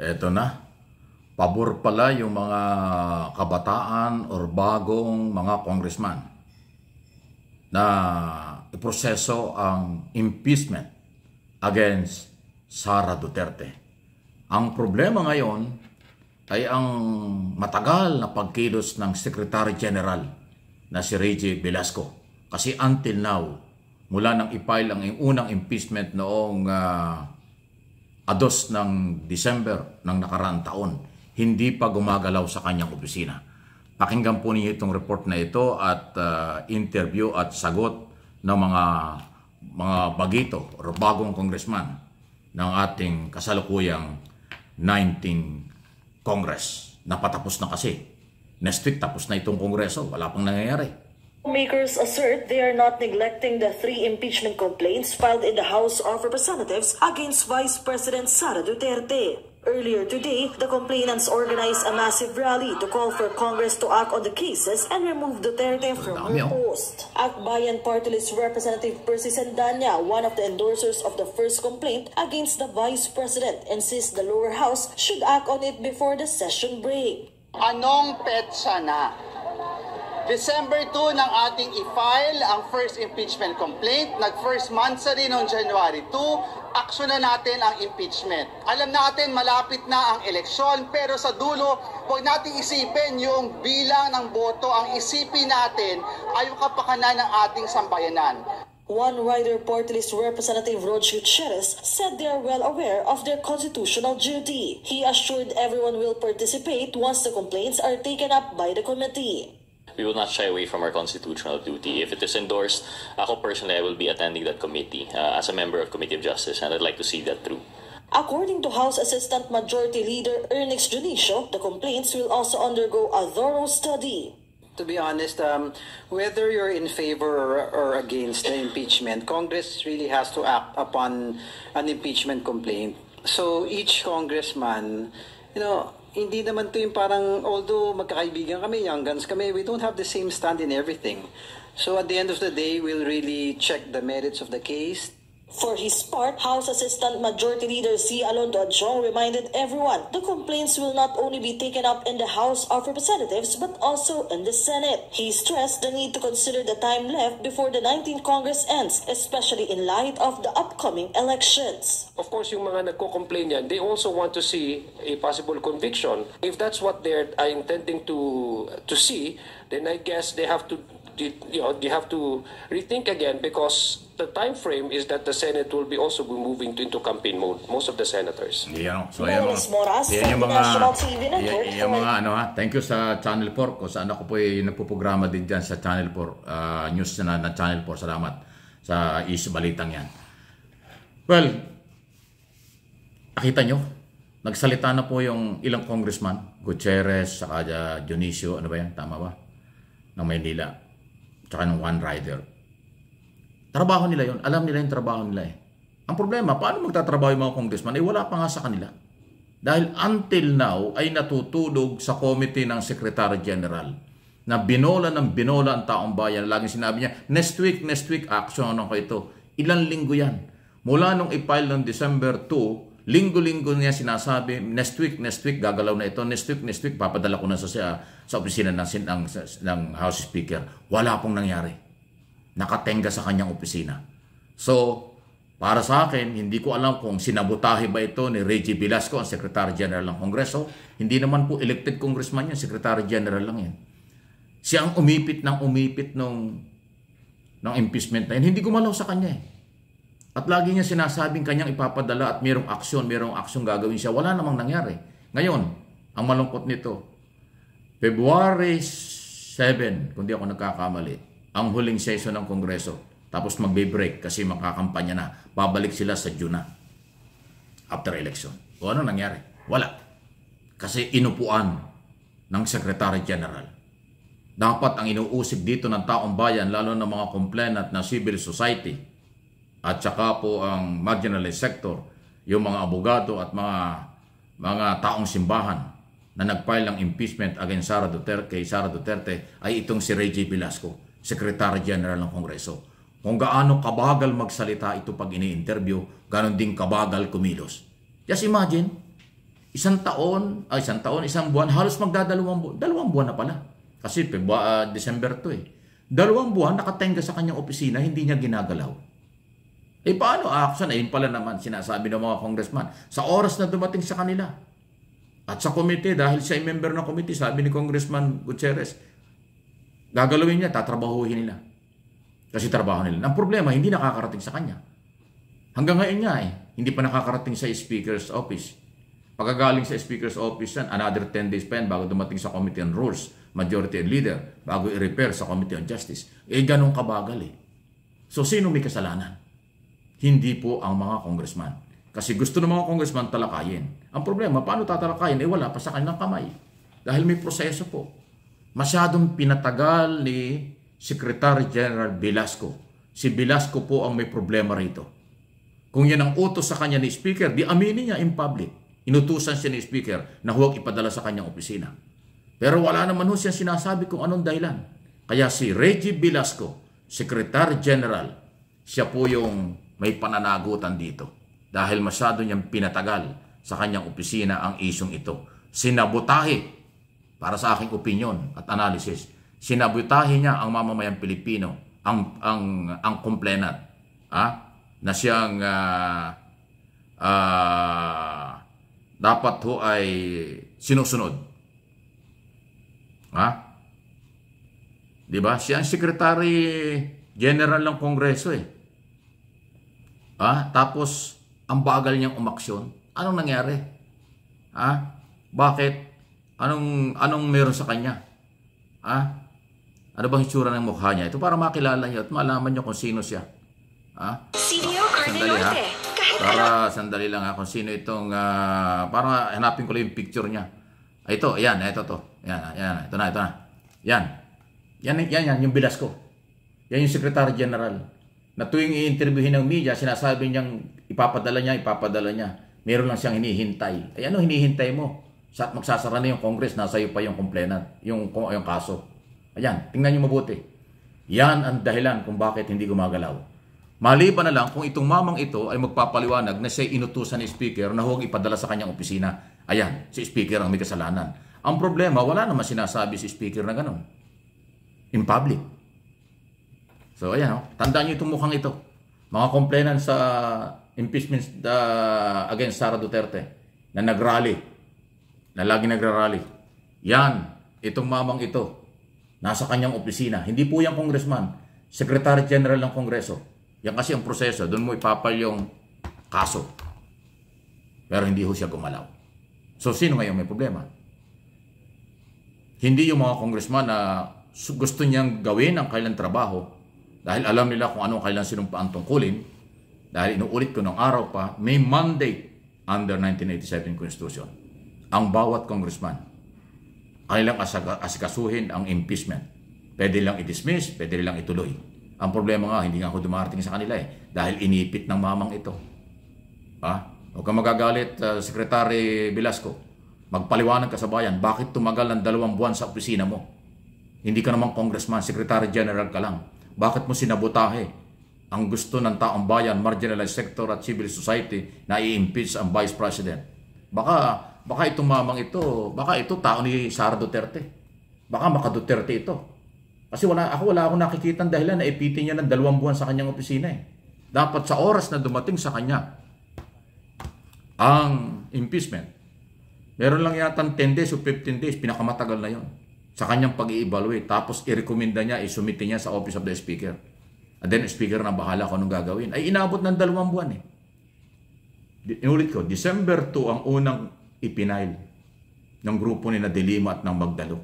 Eto na, pabor pala yung mga kabataan or bagong mga congressman na iproseso ang impeachment against Sara Duterte. Ang problema ngayon ay ang matagal na pagkilos ng Secretary General na si Reggie Velasco. Kasi until now, mula nang i-file ang unang impeachment noong 2 ng December ng nakaraang taon, hindi pa gumagalaw sa kanyang opisina. Pakinggan po ninyo itong report na ito at interview at sagot ng mga bagito o bagong congressman ng ating kasalukuyang 19 Congress. Napatapos na kasi. Next week tapos na itong Kongreso. Wala pang nangyayari. Lawmakers assert they are not neglecting the 3 impeachment complaints filed in the House of Representatives against Vice President Sara Duterte. Earlier today, the complainants organized a massive rally to call for Congress to act on the cases and remove Duterte from her post. Akbayan Party List Representative Percy Sandanya, one of the endorsers of the first complaint against the Vice President, insists the lower house should act on it before the session break. Anong petsa na? December 2 nang ating i-file ang first impeachment complaint. Nag-first month sa rin noong January 2. Aksyon na natin ang impeachment. Alam natin malapit na ang eleksyon, pero sa dulo, huwag natin isipin yung bilang ng boto. Ang isipin natin ay yung kapakanan ng ating sambayanan. One Rider Party List Representative Rog Gutierrez said they are well aware of their constitutional duty. He assured everyone will participate once the complaints are taken up by the committee. We will not shy away from our constitutional duty. If it is endorsed, ako personally, I will be attending that committee as a member of Committee of Justice, and I'd like to see that through. According to House Assistant Majority Leader Ernix Junicio, the complaints will also undergo a thorough study. To be honest, whether you're in favor or against the impeachment, Congress really has to act upon an impeachment complaint. So each congressman, hindi naman to yung parang, although magkakaibigan kami, young guns kami, we don't have the same stand in everything. So at the end of the day, we'll really check the merits of the case. For his part, House Assistant Majority Leader C. Alondo Adjong reminded everyone the complaints will not only be taken up in the House of Representatives but also in the Senate. He stressed the need to consider the time left before the 19th Congress ends, especially in light of the upcoming elections. Of course, yung mga nagko-complain yan, they also want to see a possible conviction. If that's what they're intending to see, then I guess they have to rethink again, because the time frame is that the Senate will be also moving into campaign mode, most of the senators. So yan yung mga thank you sa Channel 4 kung saan ako po ay nagpuprograma din dyan sa Channel 4 news na Channel 4. Salamat sa balitang yan. Well, nakita nyo, nagsalita na po yung ilang congressman, Gutierrez, saka Dionisio, ano ba yan, tama ba? Ng Maynila, tsaka ng One Rider. Trabaho nila yun. Alam nila yung trabaho nila eh. Ang problema, paano magtatrabaho yung mga congressman? Wala pa nga sa kanila. Dahil until now ay natutulog sa committee ng Secretary General na binola ang taong bayan. Laging sinabi niya, next week, action ko ito. Ilang linggo yan. Mula nung i-file ng December 2, linggo-linggo niya sinasabi, next week, gagalaw na ito, next week, papadala ko na sa opisina ng House Speaker. Wala pong nangyari. Nakatenga sa kanyang opisina. So, para sa akin, hindi ko alam kung sinabotahe ba ito ni Reggie Velasco, ang Secretary General ng Kongreso. Hindi naman po elected congressman yan, Secretary General lang yan. Siya ang umipit ng impeachment na yun. Hindi gumalaw sa kanya eh. At lagi niya sinasabing kanyang ipapadala at mayroong aksyon gagawin siya. Wala namang nangyari. Ngayon, ang malungkot nito, February 7, kung di ako nagkakamali, ang huling session ng Kongreso. Tapos magbe-break kasi makakampanya na. Babalik sila sa June na, after election. O ano nangyari? Wala. Kasi inupuan ng Secretary General. Dapat ang inuusig dito ng taong bayan, lalo ng mga complainant na civil society, at saka po ang marginalized sector, yung mga abogado at mga taong simbahan na nag-file ng impeachment against Sara Duterte ay itong si Reggie Velasco, Secretary General ng Kongreso. Kung gaano kabagal magsalita ito pag ini-interview, ganon din kabagal kumilos. Just imagine, isang buwan, halos dalawang buwan na pala. Kasi December to eh. 2 buwan nakatenga sa kanyang opisina, hindi niya ginagalaw. Eh paano action? Ayun pala naman, sinasabi ng mga congressman, sa oras na dumating sa kanila. At sa komite, dahil siya ay member ng komite, sabi ni Congressman Gutierrez, gagalawin niya, tatrabahuhin nila. Kasi trabaho nila. Ang problema, hindi nakakarating sa kanya. Hanggang ngayon nga hindi pa nakakarating sa Speaker's Office. Pagkagaling sa Speaker's Office yan, another 10 days pa yan bago dumating sa Committee on Rules, Majority and Leader, bago i-repair sa Committee on Justice. Ganun kabagal So, sino may kasalanan? Hindi po ang mga congressman. Kasi gusto ng mga congressman talakayin. Ang problema, paano tatalakayin? Wala pa sa kanilang kamay. Dahil may proseso po. Masyadong pinatagal ni Secretary General Velasco. Si Velasco po ang may problema rito. Kung yan ang utos sa kanya ni Speaker, di aminin niya in public. Inutusan siya ni Speaker na huwag ipadala sa kanyang opisina. Pero wala naman ho siya sinasabi kung anong dahilan. Kaya si Reggie Velasco, Secretary General, siya po yung may pananagutan dito. Dahil masyado niyang pinatagal sa kanyang opisina ang isyong ito. Sinabotahe, para sa aking opinion at analysis, sinabotahe niya ang mamamayang Pilipino, ang complainant, na siyang dapat ho ay sinusunod. Diba? Siya ang Secretary General ng Kongreso Tapos, ang bagal niyang umaksyon. Anong nangyari? Bakit? Anong meron sa kanya? Ano bang itsura ng mukha niya? Ito para makilala niyo at malaman niyo kung sino siya. Sandali sandali lang kung sino itong para hanapin ko lang yung picture niya. Ito, ayan, ito to. Ayan, ito na. Yan, yung Velasco. Yan yung Secretary General. Na tuwing i-interviewin ng media, sinasabi niyang ipapadala niya. Meron lang siyang hinihintay. Ano hinihintay mo? Magsasara na yung Congress, nasa iyo pa yung complainant, yung kaso. Ayan, tingnan niyo mabuti. Yan ang dahilan kung bakit hindi gumagalaw. Maliban na lang kung itong mamang ito ay magpapaliwanag na siya inutusan ni Speaker na huwag ipadala sa kanyang opisina. Ayan, si Speaker ang may kasalanan. Ang problema, wala naman sinasabi si Speaker na gano'n. In public. So, ayan, tandaan niyo itong mukhang ito. Mga complainant sa impeachment against Sara Duterte na nagrally, na lagi nagrarally. Yan, itong mamang ito, nasa kanyang opisina. Hindi po yung congressman, Secretary General ng Kongreso. Yan kasi ang proseso, doon mo ipapal yung kaso. Pero hindi ho siya gumalaw. So, sino ngayon may problema? Hindi yung mga congressman na gusto niyang gawin ang kailang trabaho dahil alam nila kung anong kailang sinumpaan tungkulin. Dahil inuulit ko ng araw pa, may mandate under 1987 Constitution. Ang bawat congressman, kailang asikasuhin ang impeachment. Pwede lang i-dismiss, pwede lang ituloy. Ang problema nga, hindi nga ako dumarating sa kanila dahil inipit ng mamang ito. Huwag kang magagalit, Secretary Velasco. Magpaliwanag ka sa bayan, bakit tumagal ng 2 buwan sa opisina mo? Hindi ka naman congressman, Secretary General ka lang. Bakit mo sinabotahe ang gusto ng taong bayan, marginalized sector at civil society na i-impeach ang Vice President? Baka itong mamang ito, baka ito tao ni Sara Duterte. Baka maka-Duterte ito. Kasi wala akong nakikitang dahilan na ipitin niya ng 2 buwan sa kanyang opisina Dapat sa oras na dumating sa kanya ang impeachment, meron lang yata 10 days o 15 days, pinakamatagal na yon sa kanyang pag-i-evaluate. Tapos i-recommenda niya, isumite niya sa Office of the Speaker. And then Speaker na bahala kung anong gagawin. Ay inabot ng 2 buwan Inulit ko, December 2 ang unang ipinail ng grupo ni De Lima at ng Magdalo.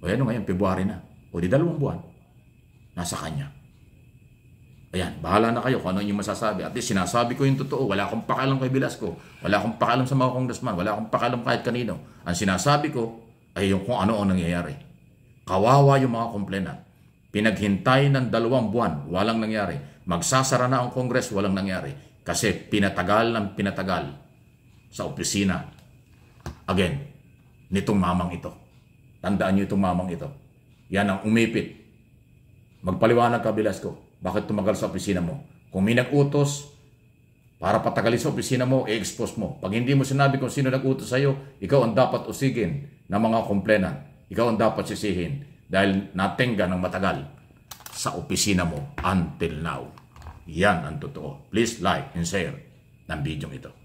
O yan ngayon, February na. O di 2 buwan. Nasa kanya. Ayan, bahala na kayo kung ano yung masasabi. At least sinasabi ko yung totoo. Wala akong pakialam kay Velasco. Wala akong pakialam sa mga congressman. Wala akong pakialam kahit kanino. Ang sinasabi ko ay yung kung ano ang nangyayari. Kawawa yung mga complainant. Pinaghintay ng 2 buwan, walang nangyari. Magsasara na ang Congress, walang nangyari. Kasi pinatagal sa opisina. Again, nitong mamang ito. Tandaan niyo itong mamang ito. Yan ang umipit. Magpaliwanag ka, Velasco. Bakit tumagal sa opisina mo? Kung may nag-utos, para patagalin sa opisina mo, i-expose mo. Pag hindi mo sinabi kung sino nag-utos sa'yo, ikaw ang dapat usigin ng mga complainant. Ikaw ang dapat sisihin dahil natingga ng matagal sa opisina mo until now. Yan ang totoo. Please like and share ng video ito.